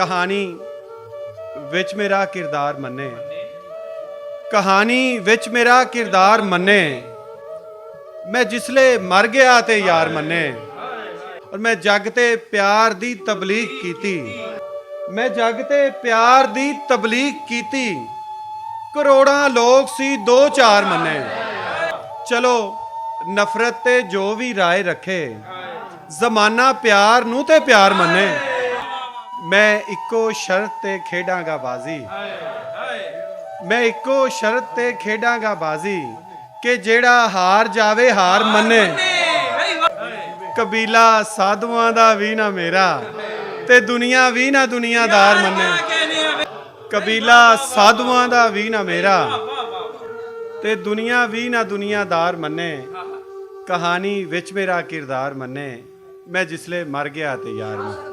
कहानी विच मेरा किरदार मन्ने, कहानी विच मेरा किरदार मन्ने, मैं जिसले मर गया ते यार मन्ने। और मैं जग ते प्यार दी तबलीग कीती, मैं जग ते प्यार दी तबलीग कीती, करोड़ां लोग सी दो चार मन्ने। चलो नफरत ते जो भी राय रखे, जमाना प्यार नू ते प्यार मन्ने। मैं इक्को शर्त ते खेडांगा बाजी, मैं इक्को शर्त ते खेडांगा बाजी, कि जेड़ा हार जावे हार मन्ने। कबीला साधुआं दा भी ना मेरा, ते दुनिया भी ना दुनियादार मन्ने। कबीला साधुआं दा भी ना मेरा, ते दुनिया भी ना दुनियादार मन्ने। कहानी विच मेरा किरदार मन्ने, मैं जिसले मर गया ते यार मन्ने।